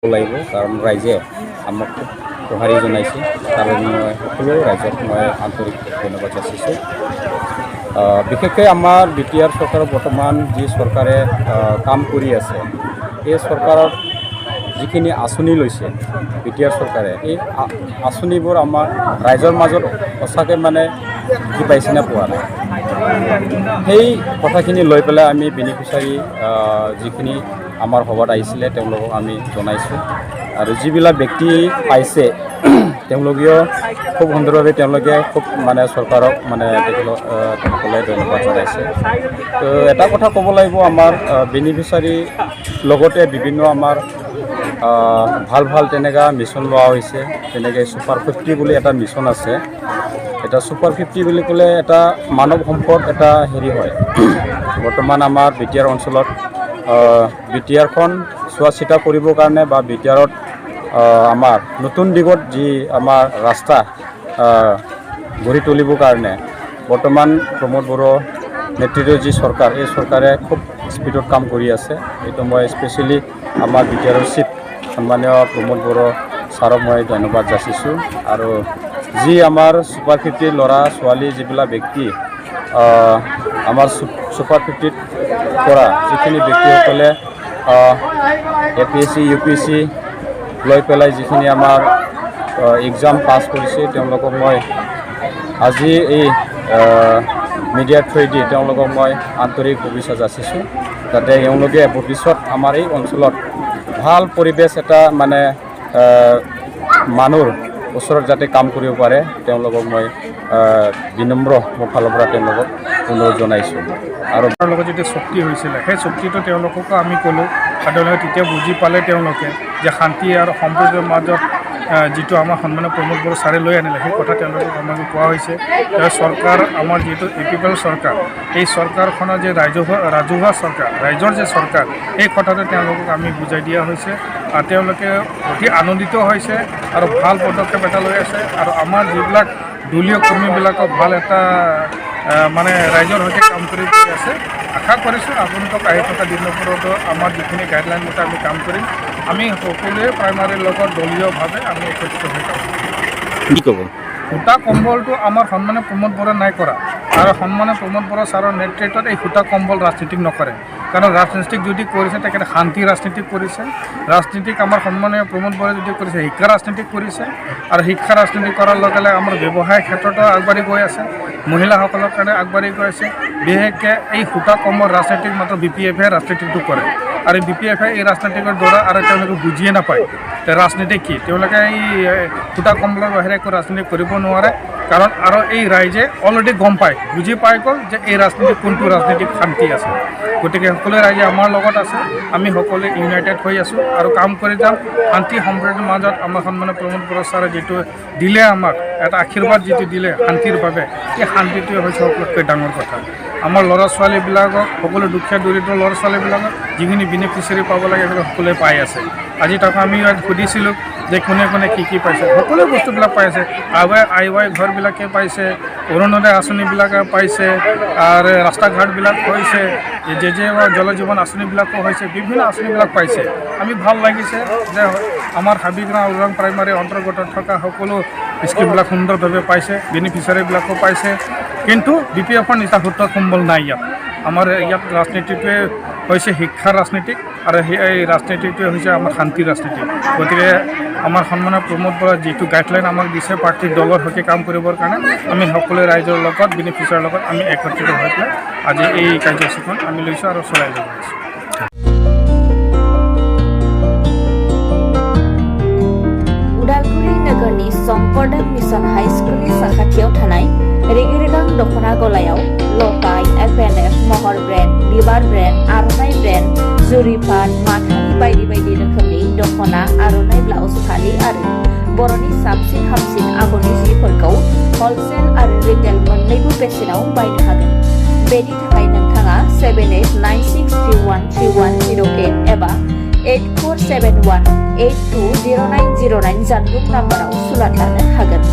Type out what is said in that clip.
লাগিব কাৰণ ৰাইজে আমাক খুব সঁহাৰি জনাইছে কাৰণ মই সকলো ৰাইজক মই আন্তৰিক ধন্যবাদ যাচিছোঁ। বিশেষকৈ আমাৰ বিটিআৰ চৰকাৰৰ বৰ্তমান যি চৰকাৰে কাম কৰি আছে, এই চৰকাৰৰ যিখিনি আঁচনি লৈছে বিটিআৰ চৰকাৰে, এই আঁচনিবোৰ আমাৰ ৰাইজৰ মাজত সঁচাকৈ মানে বুজি পাইছে নে পোৱা নাই। সেই কথাখিনি লৈ পেলাই আমি বেনিফিচিয়াৰী যিখিনি আমাৰ সভাত আহিছিলে তেওঁলোকক আমি জনাইছোঁ আৰু যিবিলাক ব্যক্তি পাইছে তেওঁলোকেও খুব সুন্দৰভাৱে তেওঁলোকে খুব মানে চৰকাৰক মানে তেখেতসকলে ধন্যবাদ জনাইছে। তো এটা কথা ক'ব লাগিব, আমাৰ বেনিফিচিয়াৰী লগতে বিভিন্ন আমাৰ ভাল ভাল তেনেকুৱা মিছন লোৱা হৈছে। তেনেকৈ ছুপাৰ 50 বুলি এটা মিছন আছে। এটা ছুপাৰ 50 বুলি ক'লে এটা মানৱ সম্পদ এটা হেৰি হয়। বৰ্তমান আমাৰ বিটিআৰ অঞ্চলত বিটিআৰখন চোৱা চিতা কৰিবৰ কাৰণে বা বিটিআৰত আমাৰ নতুন দিগত যি আমাৰ ৰাস্তা গঢ়ি তুলিবৰ কাৰণে বৰ্তমান প্ৰমোদ বড়ো নেতৃত্বৰ যি চৰকাৰ, এই চৰকাৰে খুব স্পীডত কাম কৰি আছে। এইটো মই স্পেচিয়েলি আমাৰ বিটিআৰৰ চিফ সন্মানীয় প্ৰমোদ বড়ো ছাৰক মই ধন্যবাদ যাচিছোঁ। আৰু যি আমাৰ ছুপাৰ 50 ল'ৰা ছোৱালী যিবিলাক ব্যক্তি আমাৰ ছুপাৰ 50ত পৰা যিখিনি ব্যক্তিসকলে APSC UPSC লৈ পেলাই যিখিনি আমাৰ এক্সাম পাছ কৰিছে তেওঁলোকক মই আজি এই মিডিয়াৰ থ্ৰুৱেদি তেওঁলোকক মই আন্তৰিক শুভেচ্ছা যাচিছোঁ, যাতে তেওঁলোকে ভৱিষ্যত আমাৰ এই অঞ্চলত ভাল পৰিৱেশ এটা মানে মানুহৰ ওচৰত যাতে কাম কৰিব পাৰে, তেওঁলোকক মই বিনম্ৰ মোৰ ফালৰ পৰা তেওঁলোকক অনুৰোধ জনাইছোঁ। আৰু তাৰ লগত যেতিয়া চুক্তি হৈছিলে সেই চুক্তিটো তেওঁলোককো আমি ক'লোঁ আৰু তেওঁলোকে তেতিয়া বুজি পালে তেওঁলোকে যে শান্তি আৰু সম্প্ৰীতিৰ মাজত যিটো আমাৰ সন্মানীয় প্ৰমোদ বড়ো ছাৰে লৈ আনিলে সেই কথা তেওঁলোকক আমাক কোৱা হৈছে। চৰকাৰ আমাৰ যিটো ইপিপিএল চৰকাৰ, এই চৰকাৰখনৰ যে ৰাজহুৱা চৰকাৰ, ৰাইজৰ যে চৰকাৰ, এই কথাটো তেওঁলোকক আমি বুজাই দিয়া হৈছে আৰু তেওঁলোকে অতি আনন্দিত হৈছে আৰু ভাল পদক্ষেপ এটা লৈ আছে। আৰু আমাৰ যিবিলাক দলীয় কৰ্মীবিলাকক ভাল এটা মানে ৰাইজৰ সৈতে কাম কৰি আছে। আশা কৰিছোঁ আপোনালোকক আহি থকা দিনবোৰতো আমাৰ যিখিনি গাইডলাইন মতে আমি কাম কৰিম। আমি সকলোৱে প্ৰাইমাৰীৰ লগত দলীয়ভাৱে আমি একত্ৰিত হৈ যাম। কি ক'ব? সূতা কম্বলটো আমাৰ সন্মানীয় প্ৰমোদ বড়োৱে নাই কৰা আৰু সন্মানীয় প্ৰমোদ বড়ো ছাৰৰ নেতৃত্বত এই সূতা কম্বল ৰাজনীতিক নকৰে। কাৰণ ৰাজনীতিক যদি কৰিছে তেখেতে শান্তি ৰাজনীতি কৰিছে, ৰাজনীতিক আমাৰ সন্মানীয় প্ৰমোদ বড়োৱে যদি কৰিছে শিক্ষা ৰাজনীতি কৰিছে আৰু শিক্ষা ৰাজনীতি কৰাৰ লগে লগে আমাৰ ব্যৱসায় ক্ষেত্ৰতো আগবাঢ়ি গৈ আছে, মহিলাসকলৰ কাৰণে আগবাঢ়ি গৈ আছে। বিশেষকৈ এই সূতা কম্বল ৰাজনীতিক মাত্ৰ BPF ৰাজনীতিটো কৰে আৰু BPF এই ৰাজনীতিকৰ দ্বাৰা আৰু তেওঁলোকে বুজিয়ে নাপায় যে ৰাজনীতি কি। তেওঁলোকে এই সূতা কম্বলৰ বাহিৰে একো ৰাজনীতি কৰিব নোৱাৰে, কাৰণ আৰু এই ৰাইজে অলৰেডি গম পায়, বুজি পাই গ'ল যে এই ৰাজনীতি কোনটো ৰাজনীতিত শান্তি আছে। গতিকে সকলো ৰাইজে আমাৰ লগত আছে, আমি সকলোৱে ইউনাইটেড হৈ আছোঁ আৰু কাম কৰি যাম শান্তি সম্প্ৰীতিৰ মাজত। আমাৰ সন্মানীয় প্ৰমোদ বড়ো ছাৰে যিটো দিলে আমাক এটা আশীৰ্বাদ যিটো দিলে শান্তিৰ বাবে, এই শান্তিটোৱে হৈছে সকলোতকৈ ডাঙৰ কথা। আমাৰ ল'ৰা ছোৱালীবিলাকক, সকলো দুখীয়া দৰিদ্ৰ ল'ৰা ছোৱালীবিলাকক যিখিনি বেনিফিচিয়াৰী পাব লাগে সেইবিলাক সকলোৱে পাই আছে। আজি তাক আমি ইয়াত সুধিছিলোঁ যে কোনে কোনে কি পাইছে, সকলো বস্তুবিলাক পাই আছে। আই ঘৰবিলাকে পাইছে, অৰুণোদয় আঁচনিবিলাকে পাইছে আৰু ৰাস্তা ঘাটবিলাক হৈছে, যে জল জীৱন আঁচনিবিলাকো হৈছে, বিভিন্ন আঁচনিবিলাক পাইছে। আমি ভাল লাগিছে যে আমাৰ হাবিগাঁও ওৰাং প্ৰাইমাৰী অন্তৰ্গত থকা সকলো স্কিমবিলাক সুন্দৰভাৱে পাইছে, বেনিফিচিয়াৰীবিলাকো পাইছে। কিন্তু BPFৰ নিচিনা সূতা কম্বল নাই ইয়াত। আমাৰ ইয়াত ৰাজনীতিটোৱে হৈছে শিক্ষাৰ ৰাজনীতি আৰু এই ৰাজনীতিটোৱে হৈছে আমাৰ শান্তিৰ ৰাজনীতি। গতিকে আমাৰ সন্মানীয় প্ৰমোদ বড়োৱে যিটো গাইডলাইন আমাক দিছে পাৰ্টীৰ দলৰ সৈতে কাম কৰিবৰ কাৰণে, আমি সকলোৱে ৰাইজৰ লগত বেনিফিচিয়াৰীৰ লগত আমি একত্ৰিত হৈ পেলাই আজি এই কাৰ্যসূচীখন আমি লৈছোঁ আৰু চলাই লৈ গৈছোঁ। उदालगुरि नोगोरनि शंकरदेव मिशन हाई स्कुलनि साखाथियाव थानाय रेगिरेगां दख'ना गलायाव लफाय, FNF, महर ब्रेन्ड, बिबार ब्रेन्ड, आर'नाइ ब्रेन्ड, जुरिपाट, माथानि बायदि बायदि रोखोमनि दख'ना, आर'नाइ ब्लाउस, फालि आरो बर'नि साबसिन हामसिन आगरनि जिफोरखौ हलसेल आरो रिटेल मोन्नैबो बेसेनाव बायनो हागोन। बेनि थाखाय नोंथाङा 7896313108 एबा 8471820909 जानबुं नाम्बाराव सुलाद लानो हागोन।